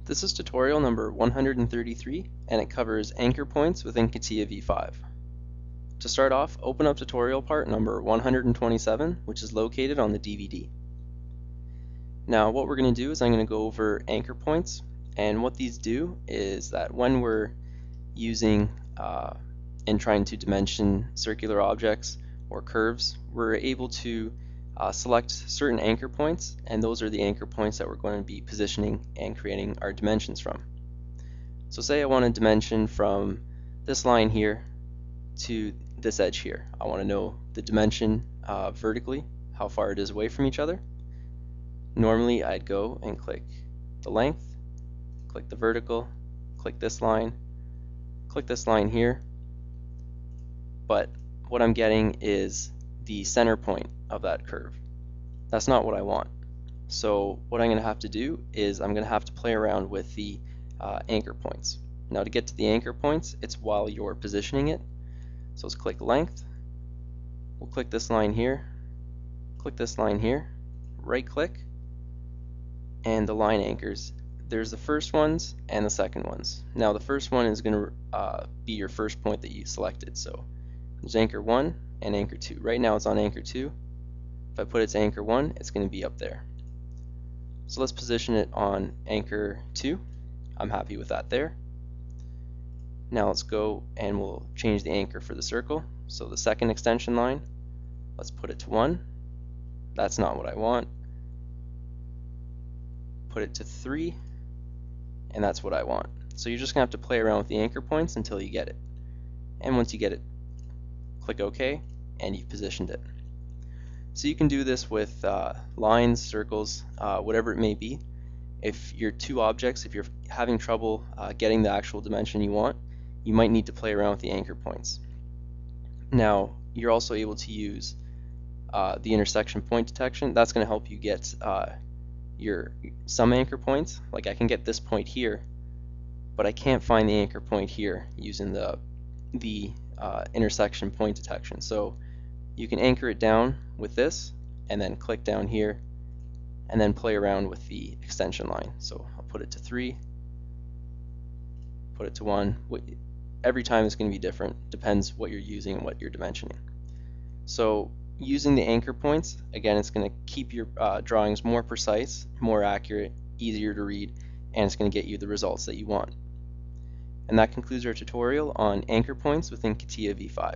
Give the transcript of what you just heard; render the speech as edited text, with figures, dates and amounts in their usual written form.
This is tutorial number 133 and it covers anchor points within CATIA V5. To start off, open up tutorial part number 127, which is located on the DVD. Now what we're going to do is I'm going to go over anchor points, and what these do is that when we're using and trying to dimension circular objects or curves, we're able to select certain anchor points, and those are the anchor points that we're going to be positioning and creating our dimensions from. So say I want to dimension from this line here to this edge here. I want to know the dimension vertically, how far it is away from each other. Normally I'd go and click the length, click the vertical, click this line here, but what I'm getting is the center point of that curve. That's not what I want. So what I'm going to have to do is I'm going to have to play around with the anchor points. Now to get to the anchor points, it's while you're positioning it. So let's click length. We'll click this line here, right click, and the line anchors. There's the first ones and the second ones. Now the first one is going to be your first point that you selected. So there's anchor 1 and anchor 2. Right now it's on anchor 2. If I put it to anchor 1, it's going to be up there. So let's position it on anchor 2. I'm happy with that there. Now let's go and we'll change the anchor for the circle. So the second extension line, let's put it to 1. That's not what I want. Put it to 3, and that's what I want. So you're just going to have to play around with the anchor points until you get it. And once you get it, click OK, and you've positioned it. So you can do this with lines, circles, whatever it may be. If you're two objects, if you're having trouble getting the actual dimension you want, you might need to play around with the anchor points. Now you're also able to use the intersection point detection. That's going to help you get some anchor points. Like I can get this point here, but I can't find the anchor point here using the intersection point detection. So you can anchor it down with this and then click down here and then play around with the extension line. So I'll put it to 3, put it to 1. Every time it's going to be different, depends what you're using and what you're dimensioning. So using the anchor points, again, it's going to keep your drawings more precise, more accurate, easier to read, and it's going to get you the results that you want. And that concludes our tutorial on anchor points within CATIA V5.